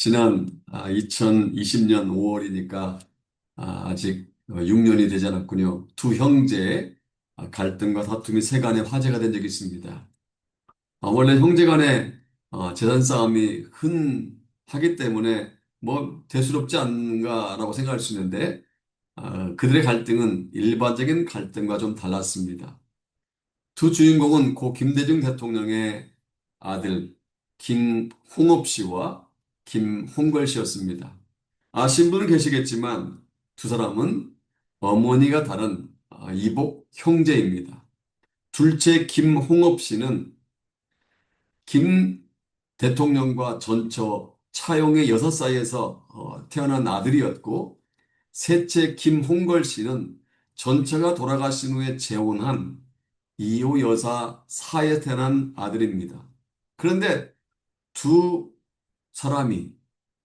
지난 2020년 5월이니까 아직 6년이 되지 않았군요. 두 형제의 갈등과 다툼이 세간에 화제가 된 적이 있습니다. 원래 형제 간의 재산 싸움이 흔하기 때문에 뭐 대수롭지 않은가라고 생각할 수 있는데 그들의 갈등은 일반적인 갈등과 좀 달랐습니다. 두 주인공은 고 김대중 대통령의 아들 김홍업 씨와 김홍걸 씨였습니다. 아신 분은 계시겠지만 두 사람은 어머니가 다른 이복 형제입니다. 둘째 김홍업 씨는 김 대통령과 전처 차용의 여섯 사이에서 태어난 아들이었고, 셋째 김홍걸 씨는 전처가 돌아가신 후에 재혼한 이호 여사 사에 태어난 아들입니다. 그런데 두 사람이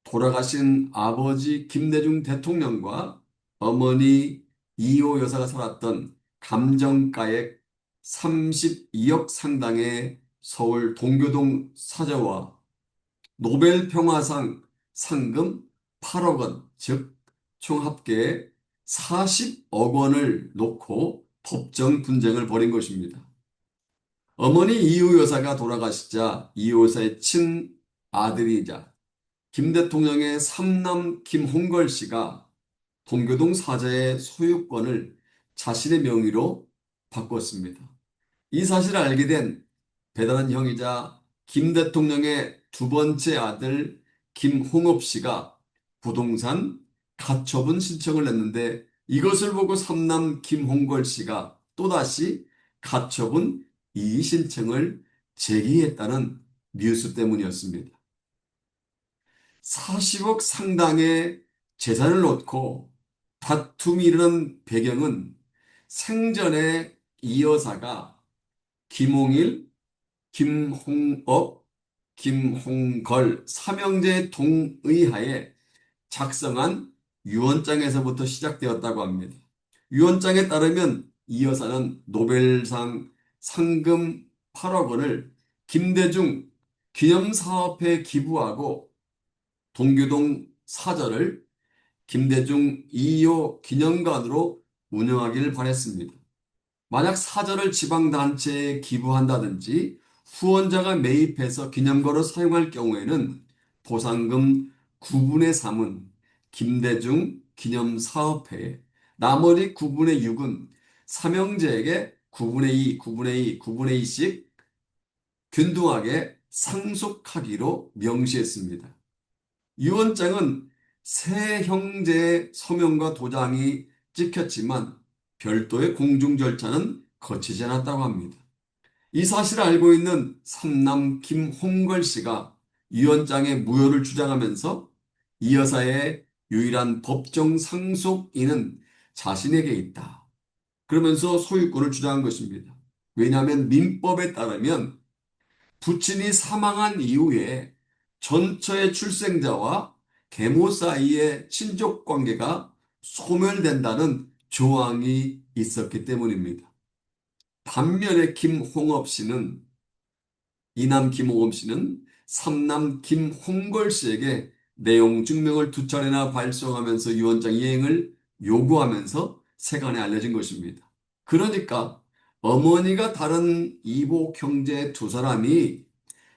돌아가신 아버지 김대중 대통령과 어머니 이호 여사가 살았던 감정가액 32억 상당의 서울 동교동 사저와 노벨 평화상 상금 8억 원, 즉 총 합계 40억 원을 놓고 법정 분쟁을 벌인 것입니다. 어머니 이호 여사가 돌아가시자 이호 여사의 친아들이자 김 대통령의 삼남 김홍걸 씨가 동교동 사저의 소유권을 자신의 명의로 바꿨습니다. 이 사실을 알게 된 배다른 형이자 김 대통령의 두 번째 아들 김홍업 씨가 부동산 가처분 신청을 냈는데 이것을 보고 삼남 김홍걸 씨가 또다시 가처분 이의 신청을 제기했다는 뉴스 때문이었습니다. 40억 상당의 재산을 놓고 다툼이 일어난 배경은 생전에 이 여사가 김홍일, 김홍업, 김홍걸 삼형제의 동의하에 작성한 유언장에서부터 시작되었다고 합니다. 유언장에 따르면 이 여사는 노벨상 상금 8억 원을 김대중 기념사업회에 기부하고 동교동 사저를 김대중 2호 기념관으로 운영하기를 바랬습니다. 만약 사저를 지방단체에 기부한다든지 후원자가 매입해서 기념거로 사용할 경우에는 보상금 9분의 3은 김대중 기념사업회에, 나머지 9분의 6은 삼형제에게 9분의 2, 9분의 2, 9분의 2씩 균등하게 상속하기로 명시했습니다. 유언장은 세 형제의 서명과 도장이 찍혔지만 별도의 공중 절차는 거치지 않았다고 합니다. 이 사실을 알고 있는 삼남 김홍걸 씨가 유언장의 무효를 주장하면서 이 여사의 유일한 법정 상속인은 자신에게 있다, 그러면서 소유권을 주장한 것입니다. 왜냐하면 민법에 따르면 부친이 사망한 이후에 전처의 출생자와 계모 사이의 친족 관계가 소멸된다는 조항이 있었기 때문입니다. 반면에 김홍업 씨는, 이남 김홍업 씨는 삼남 김홍걸 씨에게 내용 증명을 두 차례나 발송하면서 유언장 이행을 요구하면서 세간에 알려진 것입니다. 그러니까 어머니가 다른 이복 형제 두 사람이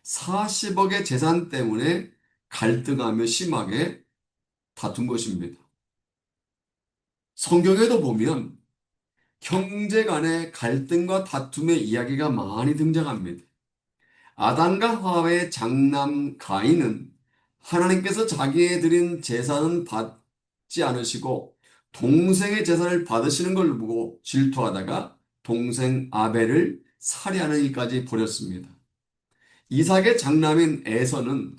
40억의 재산 때문에 갈등하며 심하게 다툰 것입니다. 성경에도 보면 형제 간의 갈등과 다툼의 이야기가 많이 등장합니다. 아담과 하와의 장남 가인은 하나님께서 자기에 드린 재산은 받지 않으시고 동생의 재산을 받으시는 걸 보고 질투하다가 동생 아벨을 살해하는 일까지 벌였습니다. 이삭의 장남인 에서는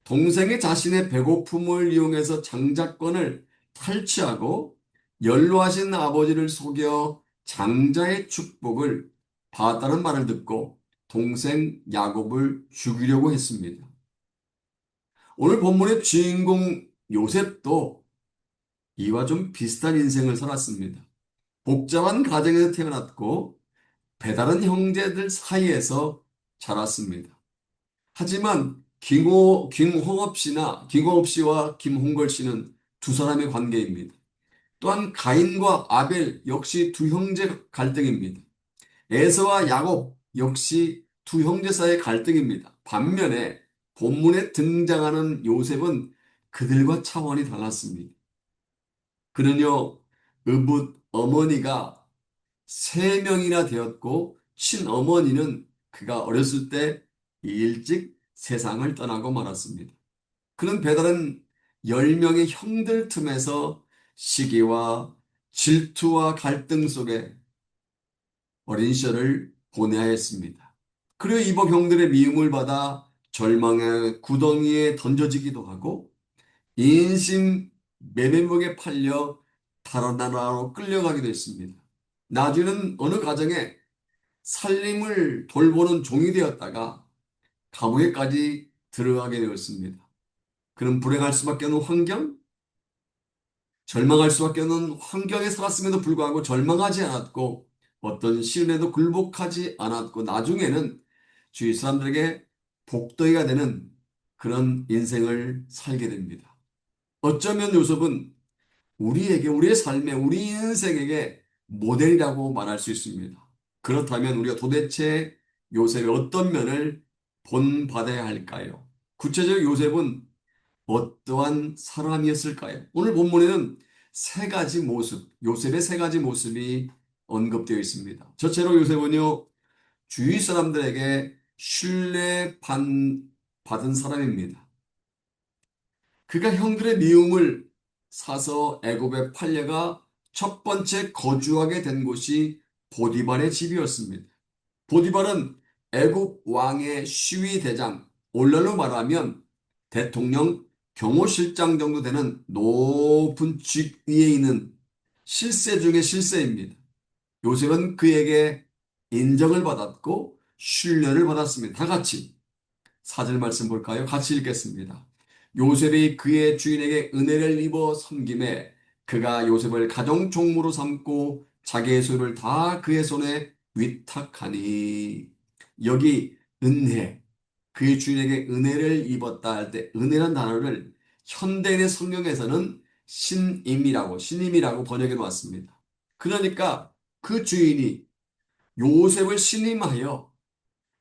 동생이 자신의 배고픔을 이용해서 장자권을 탈취하고 연로하신 아버지를 속여 장자의 축복을 받았다는 말을 듣고 동생 야곱을 죽이려고 했습니다. 오늘 본문의 주인공 요셉도 이와 좀 비슷한 인생을 살았습니다. 복잡한 가정에서 태어났고 배다른 형제들 사이에서 자랐습니다. 하지만 김홍업 씨와 김홍걸 씨는 두 사람의 관계입니다. 또한 가인과 아벨 역시 두 형제 갈등입니다. 에서와 야곱 역시 두 형제 사이의 갈등입니다. 반면에 본문에 등장하는 요셉은 그들과 차원이 달랐습니다. 그는요, 의붓 어머니가 세 명이나 되었고, 친어머니는 그가 어렸을 때 일찍 세상을 떠나고 말았습니다. 그는 배다른 10명의 형들 틈에서 시기와 질투와 갈등 속에 어린 시절을 보내야 했습니다. 그리고 이복 형들의 미움을 받아 절망의 구덩이에 던져지기도 하고 인심 매매목에 팔려 다른 나라로 끌려가기도 했습니다. 나중에는 어느 가정에 살림을 돌보는 종이 되었다가 감옥에까지 들어가게 되었습니다. 그는 불행할 수밖에 없는 환경, 절망할 수밖에 없는 환경에 살았음에도 불구하고 절망하지 않았고 어떤 시련에도 굴복하지 않았고 나중에는 주위 사람들에게 복덩이가 되는 그런 인생을 살게 됩니다. 어쩌면 요셉은 우리에게 우리의 삶에 우리 인생에게 모델이라고 말할 수 있습니다. 그렇다면 우리가 도대체 요셉의 어떤 면을 본받아야 할까요? 구체적으로 요셉은 어떠한 사람이었을까요? 오늘 본문에는 세 가지 모습, 요셉의 세 가지 모습이 언급되어 있습니다. 첫째로 요셉은요, 주위 사람들에게 받은 사람입니다. 그가 형들의 미움을 사서 애굽에 팔려가 첫 번째 거주하게 된 곳이 보디발의 집이었습니다. 보디발은 애굽 왕의 시위 대장, 오늘날로 말하면 대통령 경호실장 정도 되는 높은 직위에 있는 실세 중의 실세입니다. 요셉은 그에게 인정을 받았고 신뢰를 받았습니다. 다 같이 4절 말씀 볼까요? 같이 읽겠습니다. 요셉이 그의 주인에게 은혜를 입어 섬김에 그가 요셉을 가정 총무로 삼고 자기의 소유를 다 그의 손에 위탁하니. 여기 은혜, 그의 주인에게 은혜를 입었다 할 때 은혜란 단어를 현대인의 성경에서는 신임이라고 번역해 놓았습니다. 그러니까 그 주인이 요셉을 신임하여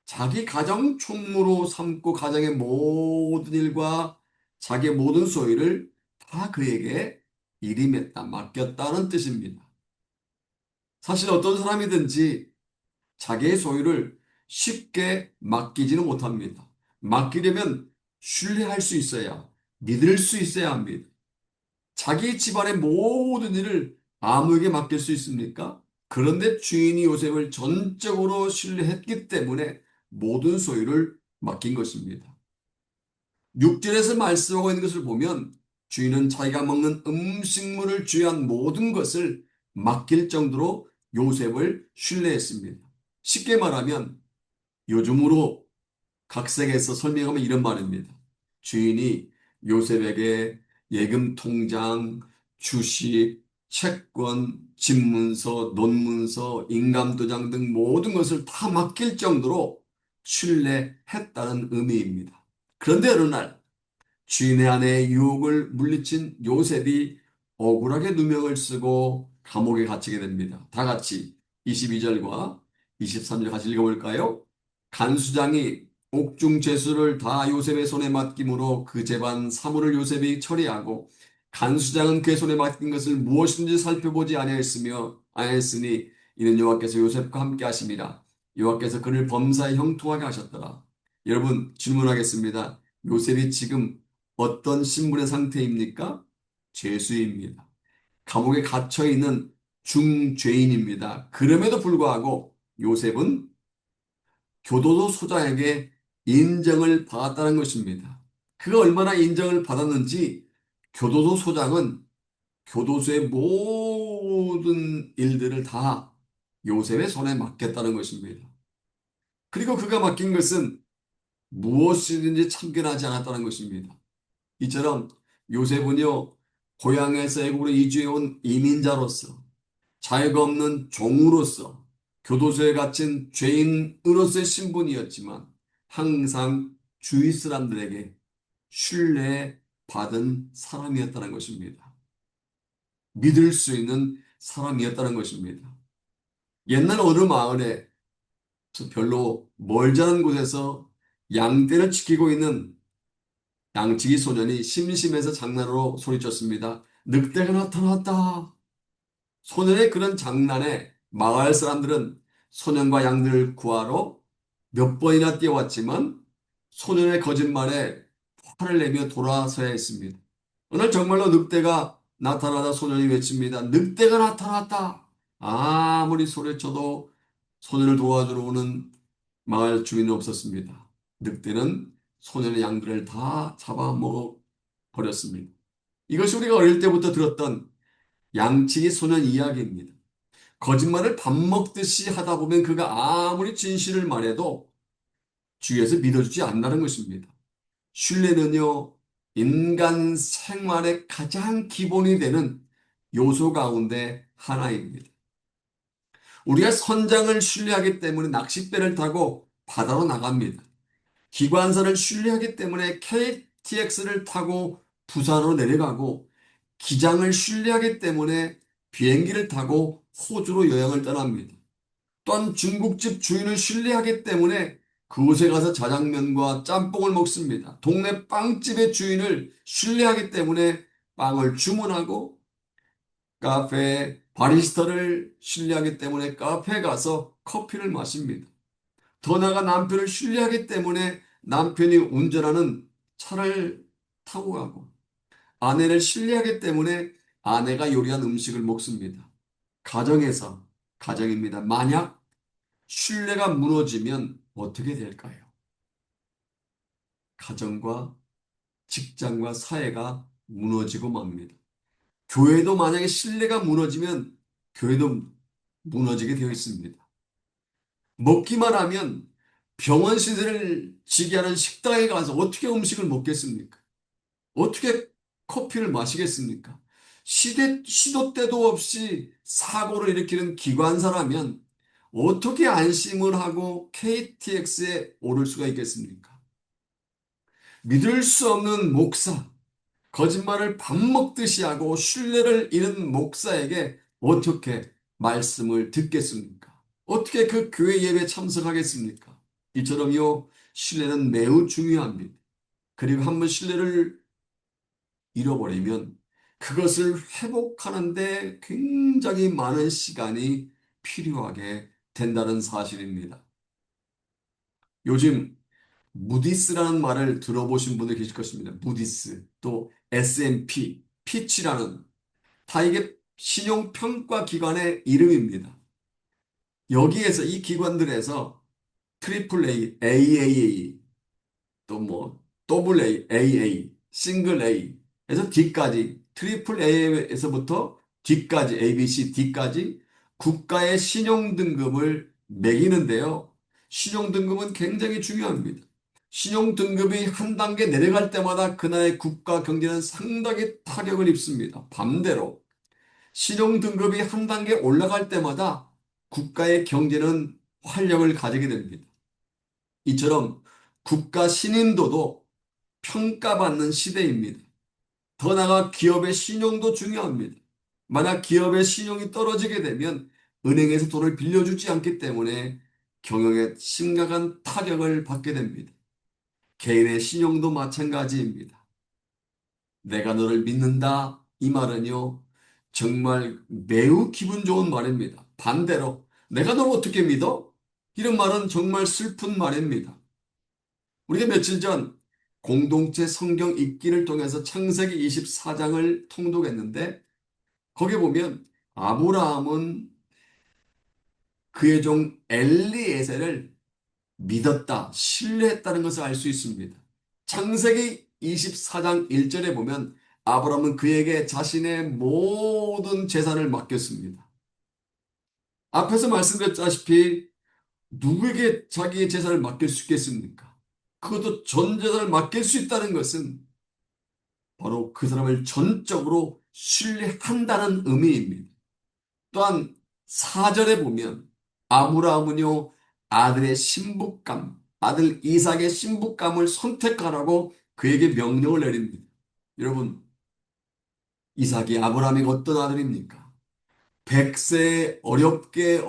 자기 가정 총무로 삼고 가정의 모든 일과 자기의 모든 소유를 다 그에게 일임했다, 맡겼다는 뜻입니다. 사실 어떤 사람이든지 자기의 소유를 쉽게 맡기지는 못합니다. 맡기려면 신뢰할 수 있어야, 믿을 수 있어야 합니다. 자기 집안의 모든 일을 아무에게 맡길 수 있습니까? 그런데 주인이 요셉을 전적으로 신뢰했기 때문에 모든 소유를 맡긴 것입니다. 6절에서 말씀하고 있는 것을 보면 주인은 자기가 먹는 음식물을 주의한 모든 것을 맡길 정도로 요셉을 신뢰했습니다. 쉽게 말하면 요즘으로 각색해서 설명하면 이런 말입니다. 주인이 요셉에게 예금 통장, 주식, 채권, 집문서, 논문서, 인감도장 등 모든 것을 다 맡길 정도로 신뢰했다는 의미입니다. 그런데 어느 날 주인의 아내의 유혹을 물리친 요셉이 억울하게 누명을 쓰고 감옥에 갇히게 됩니다. 다 같이 22절과 23절 같이 읽어볼까요? 간수장이 옥중 죄수를 다 요셉의 손에 맡김으로 그 재반 사물을 요셉이 처리하고 간수장은 그의 손에 맡긴 것을 무엇인지 살펴보지 아니하였으니 이는 여호와께서 요셉과 함께 하심이라. 여호와께서 그를 범사에 형통하게 하셨더라. 여러분 질문하겠습니다. 요셉이 지금 어떤 신분의 상태입니까? 죄수입니다. 감옥에 갇혀 있는 중죄인입니다. 그럼에도 불구하고 요셉은 교도소 소장에게 인정을 받았다는 것입니다. 그가 얼마나 인정을 받았는지 교도소 소장은 교도소의 모든 일들을 다 요셉의 손에 맡겼다는 것입니다. 그리고 그가 맡긴 것은 무엇이든지 참견하지 않았다는 것입니다. 이처럼 요셉은요, 고향에서 애국으로 이주해온 이민자로서 자유가 없는 종으로서 교도소에 갇힌 죄인으로서의 신분이었지만 항상 주위 사람들에게 신뢰받은 사람이었다는 것입니다. 믿을 수 있는 사람이었다는 것입니다. 옛날 어느 마을에 별로 멀지 않은 곳에서 양떼를 지키고 있는 양치기 소년이 심심해서 장난으로 소리쳤습니다. 늑대가 나타났다. 소년의 그런 장난에 마을 사람들은 소년과 양들을 구하러 몇 번이나 뛰어왔지만 소년의 거짓말에 화를 내며 돌아서야 했습니다. 오늘 정말로 늑대가 나타나다 소년이 외칩니다. 늑대가 나타났다. 아무리 소리쳐도 소년을 도와주러 오는 마을 주민은 없었습니다. 늑대는 소년의 양들을 다 잡아먹어 버렸습니다. 이것이 우리가 어릴 때부터 들었던 양치기 소년 이야기입니다. 거짓말을 밥 먹듯이 하다 보면 그가 아무리 진실을 말해도 주위에서 믿어주지 않는다는 것입니다. 신뢰는요, 인간 생활의 가장 기본이 되는 요소 가운데 하나입니다. 우리가 선장을 신뢰하기 때문에 낚싯배를 타고 바다로 나갑니다. 기관사를 신뢰하기 때문에 KTX를 타고 부산으로 내려가고, 기장을 신뢰하기 때문에 비행기를 타고 호주로 여행을 떠납니다. 또한 중국집 주인을 신뢰하기 때문에 그곳에 가서 자장면과 짬뽕을 먹습니다. 동네 빵집의 주인을 신뢰하기 때문에 빵을 주문하고, 카페 바리스타를 신뢰하기 때문에 카페에 가서 커피를 마십니다. 더 나아가 남편을 신뢰하기 때문에 남편이 운전하는 차를 타고 가고, 아내를 신뢰하기 때문에 아내가 요리한 음식을 먹습니다. 가정에서, 가정입니다. 만약 신뢰가 무너지면 어떻게 될까요? 가정과 직장과 사회가 무너지고 맙니다. 교회도 만약에 신뢰가 무너지면 교회도 무너지게 되어 있습니다. 먹기만 하면 병원 시세를 지게 하는 식당에 가서 어떻게 음식을 먹겠습니까? 어떻게 커피를 마시겠습니까? 시도 때도 없이 사고를 일으키는 기관사라면 어떻게 안심을 하고 KTX에 오를 수가 있겠습니까? 믿을 수 없는 목사, 거짓말을 밥 먹듯이 하고 신뢰를 잃은 목사에게 어떻게 말씀을 듣겠습니까? 어떻게 그 교회 예배에 참석하겠습니까? 이처럼요, 신뢰는 매우 중요합니다. 그리고 한번 신뢰를 잃어버리면 그것을 회복하는데 굉장히 많은 시간이 필요하게 된다는 사실입니다. 요즘 무디스라는 말을 들어보신 분들 계실 것입니다. 무디스, 또 S&P, 피치라는 다 이게 신용평가 기관의 이름입니다. 여기에서 이 기관들에서 트리플 A, AAA, 또 뭐 더블 A, AA, 싱글 A에서 D까지 트리플 A에서부터 D까지 A, B, C, D까지 국가의 신용 등급을 매기는데요. 신용 등급은 굉장히 중요합니다. 신용 등급이 한 단계 내려갈 때마다 그 나라의 국가 경제는 상당히 타격을 입습니다. 반대로 신용 등급이 한 단계 올라갈 때마다 국가의 경제는 활력을 가지게 됩니다. 이처럼 국가 신인도도 평가받는 시대입니다. 더 나아가 기업의 신용도 중요합니다. 만약 기업의 신용이 떨어지게 되면 은행에서 돈을 빌려주지 않기 때문에 경영에 심각한 타격을 받게 됩니다. 개인의 신용도 마찬가지입니다. 내가 너를 믿는다. 이 말은요, 정말 매우 기분 좋은 말입니다. 반대로, 내가 너를 어떻게 믿어? 이런 말은 정말 슬픈 말입니다. 우리가 며칠 전 공동체 성경 읽기를 통해서 창세기 24장을 통독했는데, 거기에 보면 아브라함은 그의 종 엘리에셀을 믿었다, 신뢰했다는 것을 알 수 있습니다. 창세기 24장 1절에 보면 아브라함은 그에게 자신의 모든 재산을 맡겼습니다. 앞에서 말씀드렸다시피 누구에게 자기의 재산을 맡길 수 있겠습니까? 그것도 전 재산을 맡길 수 있다는 것은 바로 그 사람을 전적으로 신뢰한다는 의미입니다. 또한 4절에 보면 아브라함은요, 아들의 신복감, 아들 이삭의 신부감을 선택하라고 그에게 명령을 내립니다. 여러분, 이삭이 아브라함에게 어떤 아들입니까? 100세에 어렵게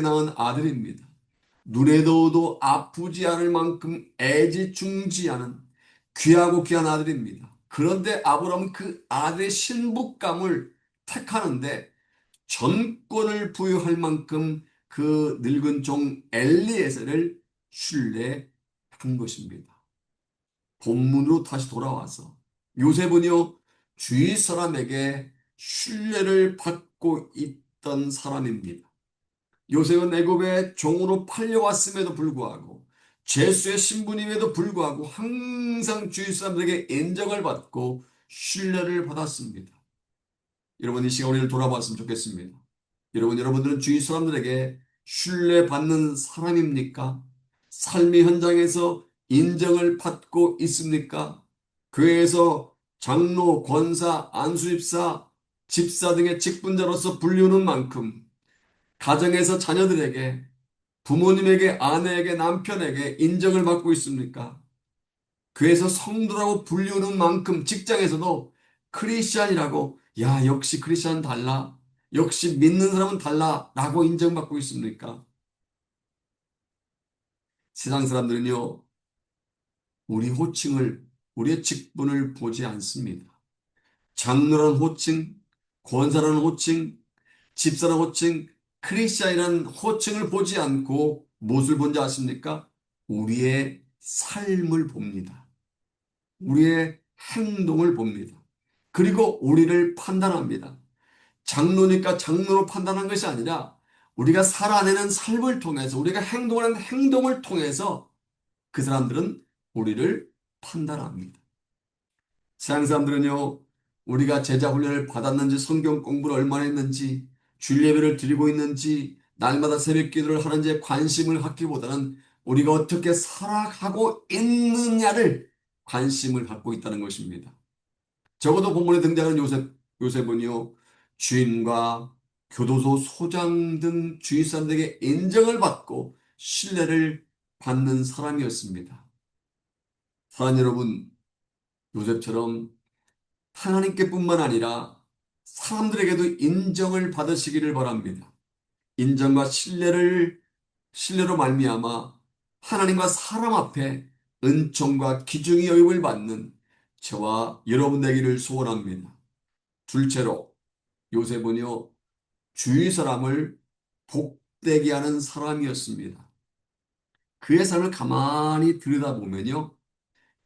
낳은 아들입니다. 눈에 넣어도 아프지 않을 만큼 애지중지하는 귀하고 귀한 아들입니다. 그런데 아브라함은 그 아들의 신부감을 택하는데 전권을 부여할 만큼 그 늙은 종 엘리에셀을 신뢰한 것입니다. 본문으로 다시 돌아와서 요셉은요, 주위 사람에게 신뢰를 받고 있던 사람입니다. 요셉은 애굽의 종으로 팔려왔음에도 불구하고 제수의 신분임에도 불구하고 항상 주위 사람들에게 인정을 받고 신뢰를 받았습니다. 여러분 이 시간 우리를 돌아봤으면 좋겠습니다. 여러분들은 주위 사람들에게 신뢰받는 사람입니까? 삶의 현장에서 인정을 받고 있습니까? 교회에서 장로, 권사, 안수집사, 집사 등의 직분자로서 불리우는 만큼 가정에서 자녀들에게 부모님에게 아내에게 남편에게 인정을 받고 있습니까? 교회에서 성도라고 불리우는 만큼 직장에서도 크리스찬이라고 야 역시 크리스찬은 달라 역시 믿는 사람은 달라 라고 인정받고 있습니까? 세상 사람들은요 우리 호칭을 우리의 직분을 보지 않습니다. 장로라는 호칭, 권사라는 호칭, 집사라는 호칭, 크리스찬이라는 호칭을 보지 않고 무엇을 본지 아십니까? 우리의 삶을 봅니다. 우리의 행동을 봅니다. 그리고 우리를 판단합니다. 장로니까 장로로 판단한 것이 아니라 우리가 살아내는 삶을 통해서 우리가 행동하는 행동을 통해서 그 사람들은 우리를 판단합니다. 세상 사람들은요, 우리가 제자 훈련을 받았는지 성경 공부를 얼마나 했는지 주일 예배를 드리고 있는지 날마다 새벽 기도를 하는지에 관심을 갖기보다는 우리가 어떻게 살아가고 있느냐를 관심을 갖고 있다는 것입니다. 적어도 본문에 등장하는 요셉은요, 주인과 교도소 소장 등 주위 사람들에게 인정을 받고 신뢰를 받는 사람이었습니다. 사랑 여러분, 요셉처럼 하나님께뿐만 아니라 사람들에게도 인정을 받으시기를 바랍니다. 인정과 신뢰로 말미암아 하나님과 사람 앞에 은총과 기중의 여김을 받는 저와 여러분 되기를 소원합니다. 둘째로 요셉은요 주위 사람을 복되게 하는 사람이었습니다. 그의 삶을 가만히 들여다보면요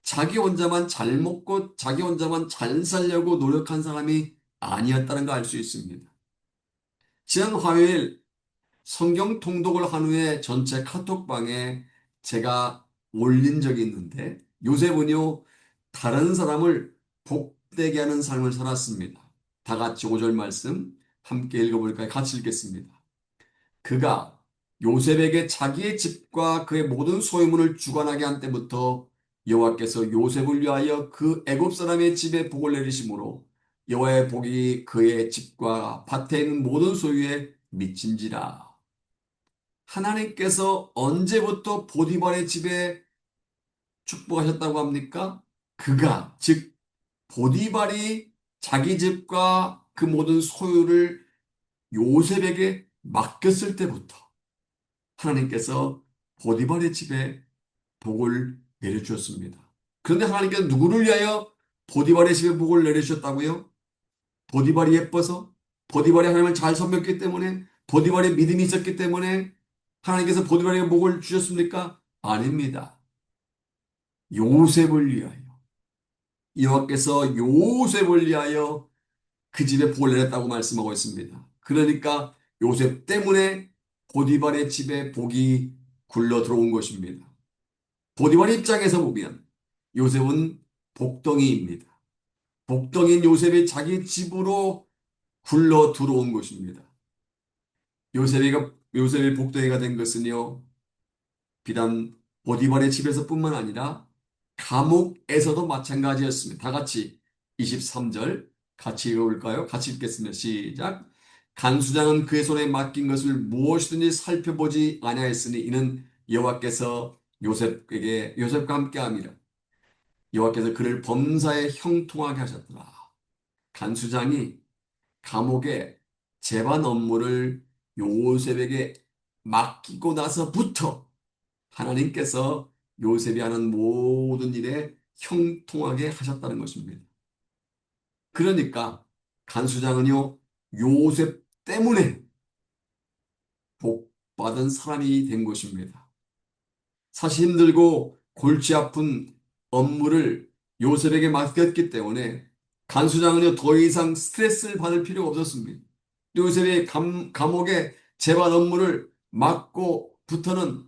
자기 혼자만 잘 먹고 자기 혼자만 잘 살려고 노력한 사람이 아니었다는 걸 알 수 있습니다. 지난 화요일 성경 통독을 한 후에 전체 카톡방에 제가 올린 적이 있는데 요셉은요 다른 사람을 복되게 하는 삶을 살았습니다. 다 같이 5절 말씀 함께 읽어볼까요? 같이 읽겠습니다. 그가 요셉에게 자기의 집과 그의 모든 소유물을 주관하게 한 때부터 여호와께서 요셉을 위하여 그 애굽 사람의 집에 복을 내리심으로 여호와의 복이 그의 집과 밭에 있는 모든 소유에 미친지라. 하나님께서 언제부터 보디발의 집에 축복하셨다고 합니까? 그가 즉 보디발이 자기 집과 그 모든 소유를 요셉에게 맡겼을 때부터 하나님께서 보디발의 집에 복을 내려주었습니다. 그런데 하나님께서 누구를 위하여 보디발의 집에 복을 내려주셨다고요? 보디발이 예뻐서? 보디발이 하나님을 잘 섬겼기 때문에? 보디발의 믿음이 있었기 때문에 하나님께서 보디발에게 복을 주셨습니까? 아닙니다. 요셉을 위하여. 여호와께서 요셉을 위하여 그 집에 복을 내렸다고 말씀하고 있습니다. 그러니까 요셉 때문에 보디발의 집에 복이 굴러 들어온 것입니다. 보디발 입장에서 보면 요셉은 복덩이입니다. 복덩이인 요셉이 자기 집으로 굴러 들어온 것입니다. 요셉이 복덩이가 된 것은요, 비단 보디발의 집에서뿐만 아니라 감옥에서도 마찬가지였습니다. 다 같이 23절 같이 읽어볼까요? 같이 읽겠습니다. 시작. 간수장은 그의 손에 맡긴 것을 무엇이든지 살펴보지 아니하였으니 이는 여호와께서 요셉과 함께함이라. 여호와께서 그를 범사에 형통하게 하셨더라. 간수장이 감옥의 재반 업무를 요셉에게 맡기고 나서부터 하나님께서 요셉이 하는 모든 일에 형통하게 하셨다는 것입니다. 그러니까 간수장은요, 요셉 때문에 복받은 사람이 된 것입니다. 사실 힘들고 골치 아픈 업무를 요셉에게 맡겼기 때문에 간수장은요, 더 이상 스트레스를 받을 필요가 없었습니다. 요셉이 감옥의 재반 업무를 맡고부터는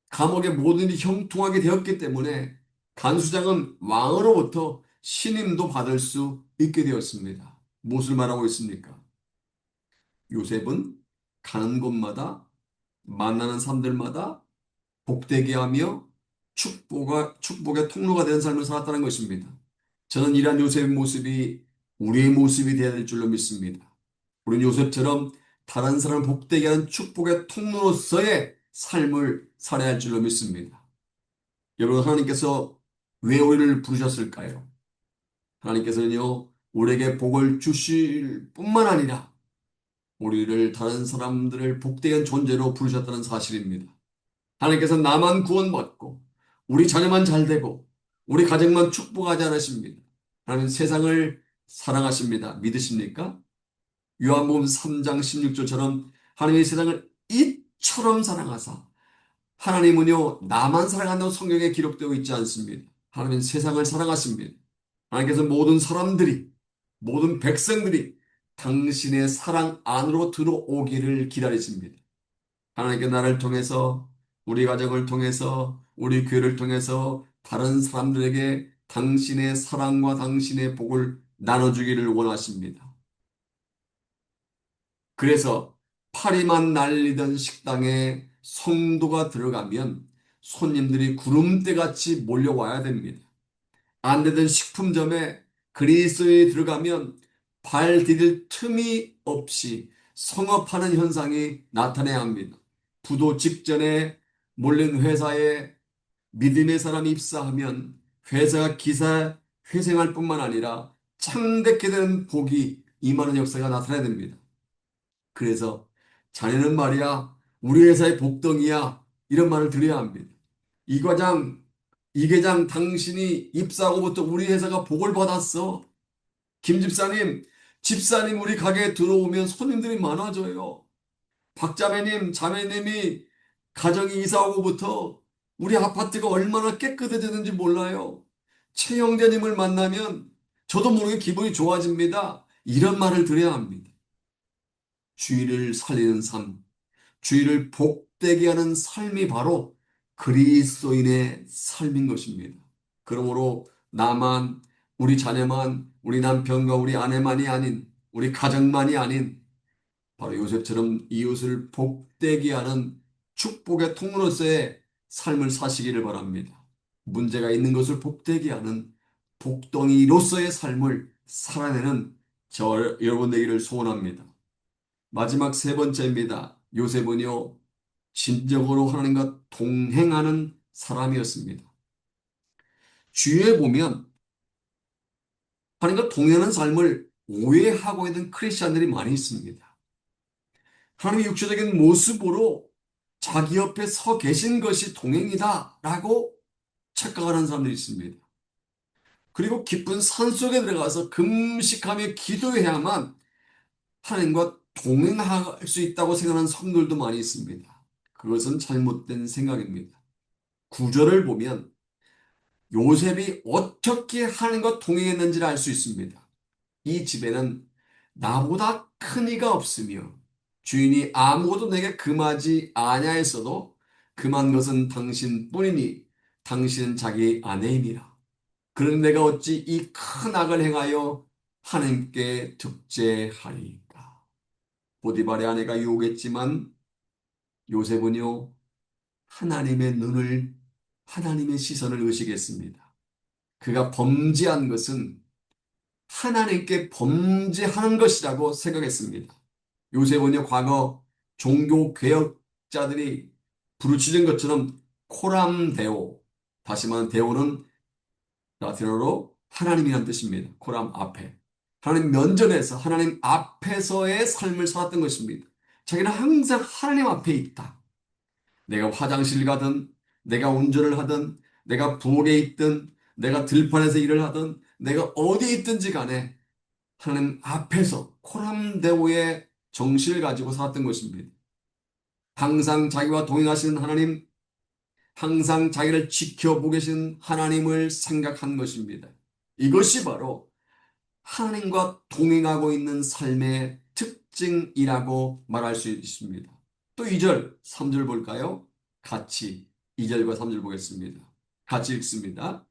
감옥의 모든 일이 형통하게 되었기 때문에 간수장은 왕으로부터 신임도 받을 수 있게 되었습니다. 무엇을 말하고 있습니까? 요셉은 가는 곳마다 만나는 사람들마다 복되게 하며 축복의 통로가 되는 삶을 살았다는 것입니다. 저는 이러한 요셉의 모습이 우리의 모습이 되어야 될 줄로 믿습니다. 우리는 요셉처럼 다른 사람을 복되게 하는 축복의 통로로서의 삶을 살아야 할 줄로 믿습니다. 여러분, 하나님께서 왜 우리를 부르셨을까요? 하나님께서는요, 우리에게 복을 주실 뿐만 아니라 우리를 다른 사람들을 복되게 존재로 부르셨다는 사실입니다. 하나님께서 나만 구원받고 우리 자녀만 잘되고 우리 가정만 축복하지 않으십니다. 하나님 세상을 사랑하십니다. 믿으십니까? 요한복음 3장 16절처럼 하나님의 세상을 이처럼 사랑하사 하나님은요 나만 사랑한다고 성경에 기록되어 있지 않습니다. 하나님은 세상을 사랑하십니다. 하나님께서 모든 사람들이 모든 백성들이 당신의 사랑 안으로 들어오기를 기다리십니다. 하나님께 나를 통해서 우리 가정을 통해서 우리 교회를 통해서 다른 사람들에게 당신의 사랑과 당신의 복을 나눠주기를 원하십니다. 그래서 파리만 날리던 식당에 성도가 들어가면 손님들이 구름대같이 몰려와야 됩니다. 안 되던 식품점에 그리스도인이 들어가면 발 디딜 틈이 없이 성업하는 현상이 나타나야 합니다. 부도 직전에 몰린 회사에 믿음의 사람이 입사하면 회사가 기사 회생할 뿐만 아니라 창대케 되는 복이 임하는 역사가 나타나야 됩니다. 그래서 자네는 말이야 우리 회사의 복덩이야 이런 말을 드려야 합니다. 이 과장, 이 계장 당신이 입사하고부터 우리 회사가 복을 받았어. 김 집사님, 집사님 우리 가게에 들어오면 손님들이 많아져요. 박자매님, 자매님이 가정이 이사하고부터 우리 아파트가 얼마나 깨끗해졌는지 몰라요. 최 형제님을 만나면 저도 모르게 기분이 좋아집니다. 이런 말을 드려야 합니다. 주의를 살리는 삶, 주의를 복되게 하는 삶이 바로 그리스도인의 삶인 것입니다. 그러므로 나만, 우리 자녀만, 우리 남편과 우리 아내만이 아닌, 우리 가정만이 아닌, 바로 요셉처럼 이웃을 복되게 하는 축복의 통로로서의 삶을 사시기를 바랍니다. 문제가 있는 것을 복되게 하는 복덩이로서의 삶을 살아내는 여러분 되기를 소원합니다. 마지막 세 번째입니다. 요셉은요, 진정으로 하나님과 동행하는 사람이었습니다. 주위에 보면 하나님과 동행하는 삶을 오해하고 있는 크리스천들이 많이 있습니다. 하나님의 육체적인 모습으로 자기 옆에 서 계신 것이 동행이다라고 착각하는 사람들이 있습니다. 그리고 깊은 산속에 들어가서 금식하며 기도해야만 하나님과 동행할 수 있다고 생각하는 성도들도 많이 있습니다. 그것은 잘못된 생각입니다. 구절을 보면 요셉이 어떻게 하나님과 동행했는지를 알 수 있습니다. 이 집에는 나보다 큰 이가 없으며 주인이 아무것도 내게 금하지 아니하였어도 금한 것은 당신뿐이니 당신은 자기 아내이니라. 그런 내가 어찌 이 큰 악을 행하여 하나님께 득죄하리까. 보디발의 아내가 유혹했지만 요셉은요 하나님의 눈을 하나님의 시선을 의식했습니다. 그가 범죄한 것은 하나님께 범죄하는 것이라고 생각했습니다. 요셉은요, 과거 종교 개혁자들이 부르짖은 것처럼 코람데오. 다시 말하면 데오는 라틴어로 하나님이란 뜻입니다. 코람 앞에. 하나님 면전에서 하나님 앞에서의 삶을 살았던 것입니다. 자기는 항상 하나님 앞에 있다. 내가 화장실 가든, 내가 운전을 하든, 내가 부엌에 있든, 내가 들판에서 일을 하든, 내가 어디에 있든지 간에 하나님 앞에서 코람데오의 정신을 가지고 살았던 것입니다. 항상 자기와 동행하시는 하나님, 항상 자기를 지켜보고 계신 하나님을 생각한 것입니다. 이것이 바로 하나님과 동행하고 있는 삶의 특징이라고 말할 수 있습니다. 또 2절, 3절 볼까요? 같이 2절과 3절 보겠습니다. 같이 읽습니다.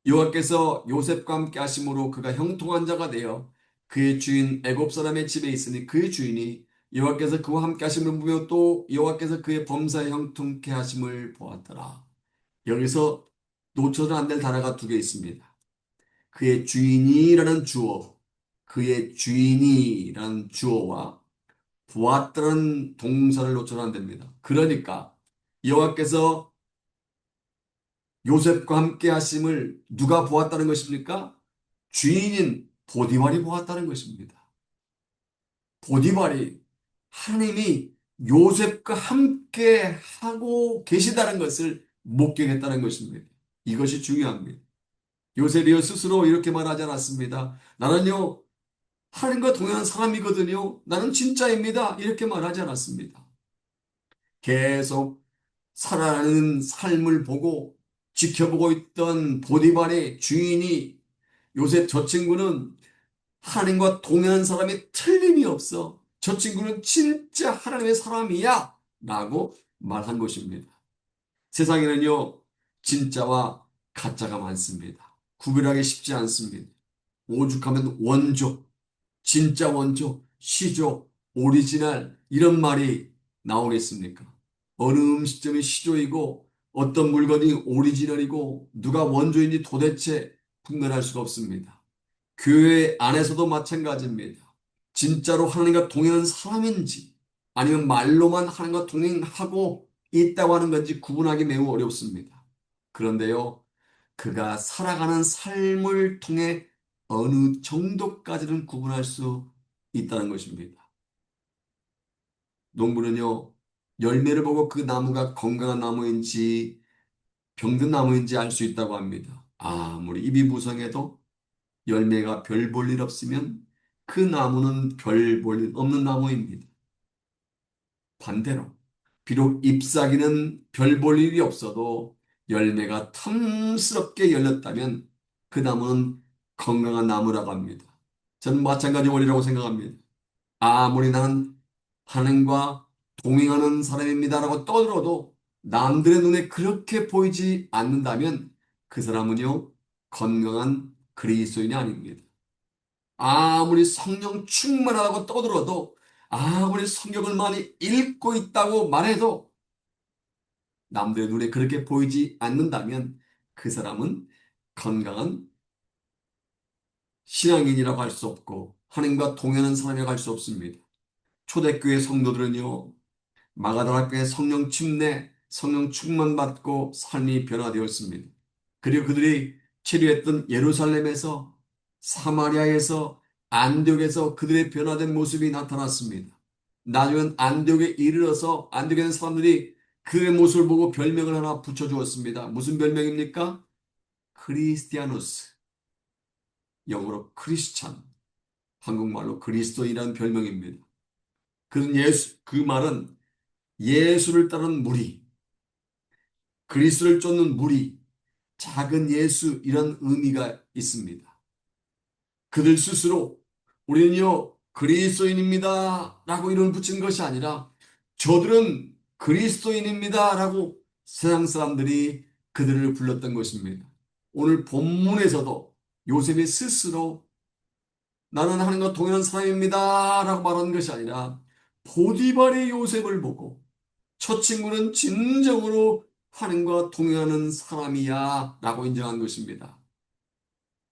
여호와께서 요셉과 함께 하심으로 그가 형통한 자가 되어 그의 주인 애굽 사람의 집에 있으니 그의 주인이 여호와께서 그와 함께 하심을 보며 또 여호와께서 그의 범사에 형통케 하심을 보았더라. 여기서 놓쳐도 안 될 단어가 두 개 있습니다. 그의 주인이라는 주어, 그의 주인이라는 주어와 보았다는 동사를 놓쳐도 안 됩니다. 그러니까 여호와께서 요셉과 함께 하심을 누가 보았다는 것입니까? 주인인 보디발이 보았다는 것입니다. 보디발이 하나님이 요셉과 함께 하고 계시다는 것을 목격했다는 것입니다. 이것이 중요합니다. 요셉이요 스스로 이렇게 말하지 않았습니다. 나는요 하나님과 동행한 사람이거든요. 나는 진짜입니다. 이렇게 말하지 않았습니다. 계속 살아가는 삶을 보고 지켜보고 있던 보디발의 주인이 요셉 저 친구는 하나님과 동행한 사람이 틀림이 없어. 저 친구는 진짜 하나님의 사람이야. 라고 말한 것입니다. 세상에는요, 진짜와 가짜가 많습니다. 구별하기 쉽지 않습니다. 오죽하면 원조, 진짜 원조, 시조, 오리지널 이런 말이 나오겠습니까? 어느 음식점이 시조이고 어떤 물건이 오리지널이고 누가 원조인지 도대체 분별할 수가 없습니다. 교회 안에서도 마찬가지입니다. 진짜로 하나님과 동행하는 사람인지 아니면 말로만 하나님과 동행하고 있다고 하는 건지 구분하기 매우 어렵습니다. 그런데요, 그가 살아가는 삶을 통해 어느 정도까지는 구분할 수 있다는 것입니다. 농부는요, 열매를 보고 그 나무가 건강한 나무인지 병든 나무인지 알 수 있다고 합니다. 아무리 잎이 무성해도 열매가 별 볼 일 없으면 그 나무는 별 볼 일 없는 나무입니다. 반대로 비록 잎사귀는 별 볼 일이 없어도 열매가 탐스럽게 열렸다면 그 나무는 건강한 나무라고 합니다. 저는 마찬가지 원리라고 생각합니다. 아무리 나는 하나님과 동행하는 사람입니다라고 떠들어도 남들의 눈에 그렇게 보이지 않는다면 그 사람은요 건강한 그리스도인이 아닙니다. 아무리 성령 충만하다고 떠들어도 아무리 성경을 많이 읽고 있다고 말해도 남들의 눈에 그렇게 보이지 않는다면 그 사람은 건강한 신앙인이라고 할 수 없고 하나님과 동행하는 사람이라고 할 수 없습니다. 초대교회 성도들은요, 마가다라 교회 성령 침례, 성령 충만 받고 삶이 변화되었습니다. 그리고 그들이 체류했던 예루살렘에서 사마리아에서 안디옥에서 그들의 변화된 모습이 나타났습니다. 나중엔 안디옥에 이르러서 안디옥에 있는 사람들이 그의 모습을 보고 별명을 하나 붙여주었습니다. 무슨 별명입니까? 크리스티아누스, 영어로 크리스찬, 한국말로 그리스도인이라는 별명입니다. 그 말은 예수를 따르는 무리, 그리스도를 쫓는 무리, 작은 예수 이런 의미가 있습니다. 그들 스스로 우리는요 그리스도인입니다 라고 이름을 붙인 것이 아니라 저들은 그리스도인입니다 라고 세상 사람들이 그들을 불렀던 것입니다. 오늘 본문에서도 요셉이 스스로 나는 하나님과 동행한 사람입니다 라고 말하는 것이 아니라 보디발의 요셉을 보고 저 친구는 진정으로 하나님과 동행하는 사람이야 라고 인정한 것입니다.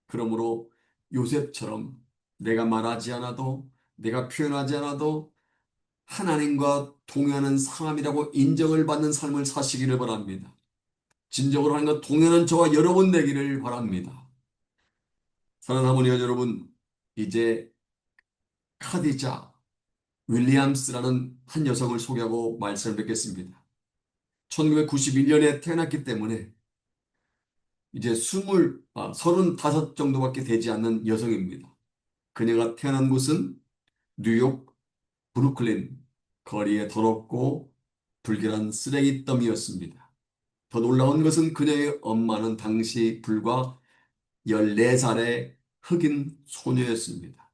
그러므로 요셉처럼 내가 말하지 않아도 내가 표현하지 않아도 하나님과 동행하는 사람이라고 인정을 받는 삶을 사시기를 바랍니다. 진정으로 하나님과 동행하는 저와 여러분 되기를 바랍니다. 사랑하는 하모니가 여러분, 이제 카디자 윌리엄스라는 한 여성을 소개하고 말씀을 뵙겠습니다. 1991년에 태어났기 때문에 이제 35 정도밖에 되지 않는 여성입니다. 그녀가 태어난 곳은 뉴욕 브루클린 거리의 더럽고 불결한 쓰레기 더미였습니다. 더 놀라운 것은 그녀의 엄마는 당시 불과 14살의 흑인 소녀였습니다.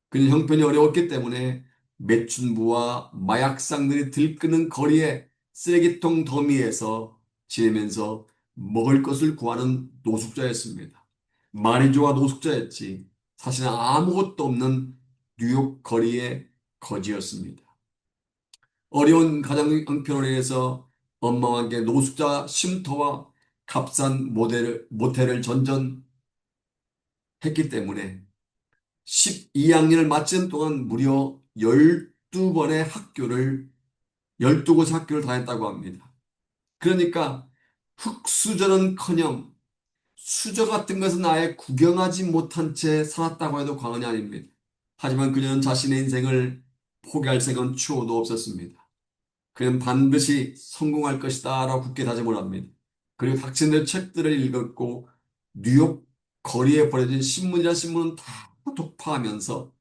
그녀 형편이 어려웠기 때문에 매춘부와 마약상들이 들끓는 거리의 쓰레기통 더미에서 지내면서 먹을 것을 구하는 노숙자였습니다. 말이 좋아 노숙자였지 사실은 아무것도 없는 뉴욕 거리의 거지였습니다. 어려운 가정 형편으로 인해서 엄마와 함께 노숙자 쉼터와 값싼 모텔을 전전했기 때문에 12학년을 마치는 동안 무려 12곳의 학교를 다녔다고 합니다. 그러니까 흙수저는커녕 수저 같은 것은 아예 구경하지 못한 채 살았다고 해도 과언이 아닙니다. 하지만 그녀는 자신의 인생을 포기할 생각은 추호도 없었습니다. 그는 반드시 성공할 것이다 라고 굳게 다짐을 합니다. 그리고 닥친 대로 책들을 읽었고 뉴욕 거리에 버려진 신문이란 신문은 다 독파하면서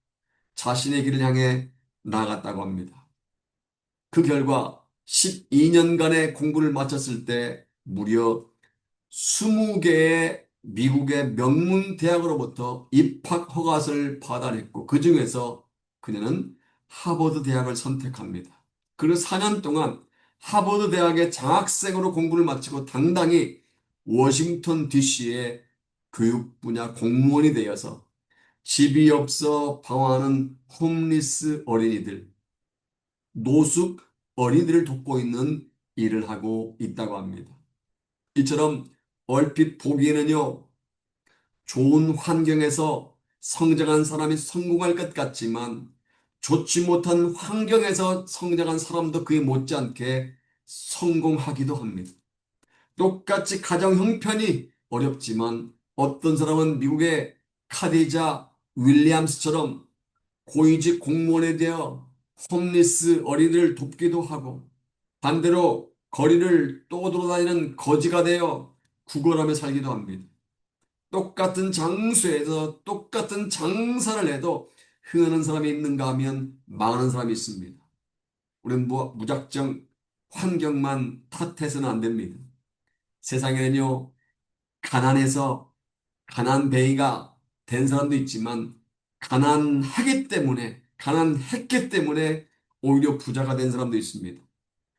자신의 길을 향해 나아갔다고 합니다. 그 결과 12년간의 공부를 마쳤을 때 무려 20개의 미국의 명문 대학으로부터 입학 허가서를 받아냈고 그 중에서 그녀는 하버드 대학을 선택합니다. 그리고 4년 동안 하버드 대학의 장학생으로 공부를 마치고 당당히 워싱턴 DC의 교육 분야 공무원이 되어서 집이 없어 방황하는 홈리스 어린이들, 노숙 어린이들을 돕고 있는 일을 하고 있다고 합니다. 이처럼 얼핏 보기에는요, 좋은 환경에서 성장한 사람이 성공할 것 같지만 좋지 못한 환경에서 성장한 사람도 그에 못지않게 성공하기도 합니다. 똑같이 가정 형편이 어렵지만 어떤 사람은 미국의 카디자 윌리엄스처럼 고위직 공무원에 되어 홈리스 어린이를 돕기도 하고 반대로 거리를 떠돌아다니는 거지가 되어 구걸하며 살기도 합니다. 똑같은 장소에서 똑같은 장사를 해도 흥하는 사람이 있는가 하면 망하는 사람이 있습니다. 우리는 무작정 환경만 탓해서는 안 됩니다. 세상에는요, 가난해서 가난뱅이가 된 사람도 있지만 가난했기 때문에 오히려 부자가 된 사람도 있습니다.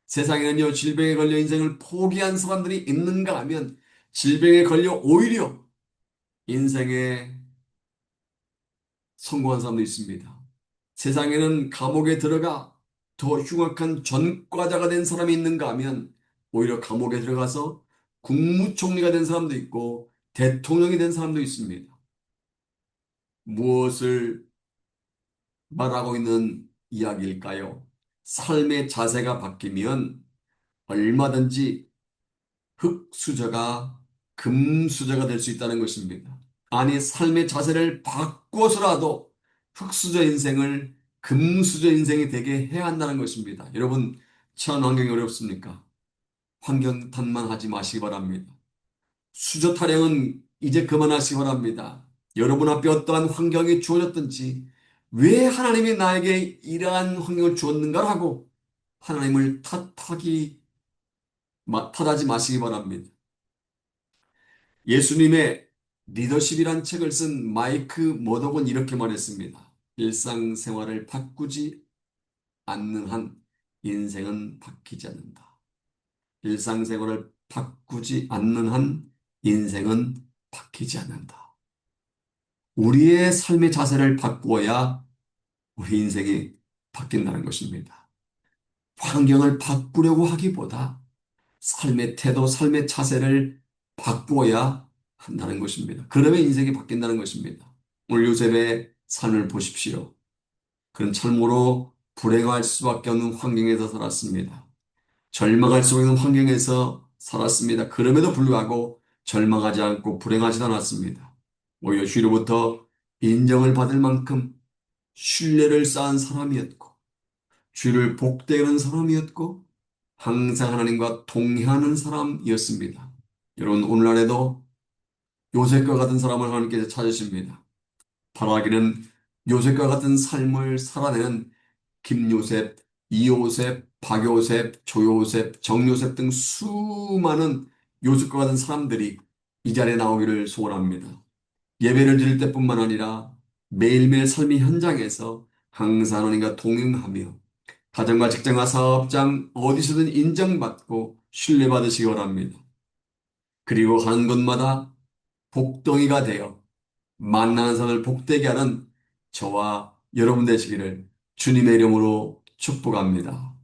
세상에는요, 질병에 걸려 인생을 포기한 사람들이 있는가 하면 질병에 걸려 오히려 인생에 성공한 사람도 있습니다. 세상에는 감옥에 들어가 더 흉악한 전과자가 된 사람이 있는가 하면 오히려 감옥에 들어가서 국무총리가 된 사람도 있고 대통령이 된 사람도 있습니다. 무엇을 말하고 있는 이야기일까요? 삶의 자세가 바뀌면 얼마든지 흙수저가 금수저가 될 수 있다는 것입니다. 아니, 삶의 자세를 바꿔서라도 흙수저 인생을 금수저 인생이 되게 해야 한다는 것입니다. 여러분, 처한 환경이 어렵습니까? 환경 탓만 하지 마시기 바랍니다. 수저 타령은 이제 그만하시기 바랍니다. 여러분 앞에 어떠한 환경이 주어졌든지 왜 하나님이 나에게 이러한 환경을 주었는가라고 하나님을 탓하지 마시기 바랍니다. 예수님의 리더십이란 책을 쓴 마이크 머독은 이렇게 말했습니다. 일상생활을 바꾸지 않는 한 인생은 바뀌지 않는다. 일상생활을 바꾸지 않는 한 인생은 바뀌지 않는다. 우리의 삶의 자세를 바꾸어야 우리 인생이 바뀐다는 것입니다. 환경을 바꾸려고 하기보다 삶의 태도, 삶의 자세를 바꾸어야 한다는 것입니다. 그러면 인생이 바뀐다는 것입니다. 오늘 요셉의 삶을 보십시오. 그는 참으로 불행할 수밖에 없는 환경에서 살았습니다. 절망할 수 있는 환경에서 살았습니다. 그럼에도 불구하고 절망하지 않고 불행하지 않았습니다. 오히려 주로부터 인정을 받을 만큼 신뢰를 쌓은 사람이었고, 주를 복되는 사람이었고, 항상 하나님과 동행하는 사람이었습니다. 여러분, 오늘날에도 요셉과 같은 사람을 하나님께서 찾으십니다. 바라기는 요셉과 같은 삶을 살아내는 김요셉, 이요셉, 박요셉, 조요셉, 정요셉 등 수많은 요셉과 같은 사람들이 이 자리에 나오기를 소원합니다. 예배를 드릴 때뿐만 아니라 매일매일 삶의 현장에서 항상 하나님과 동행하며 가정과 직장과 사업장 어디서든 인정받고 신뢰받으시기 바랍니다. 그리고 가는 곳마다 복덩이가 되어 만나는 사람을 복되게 하는 저와 여러분 되시기를 주님의 이름으로 축복합니다.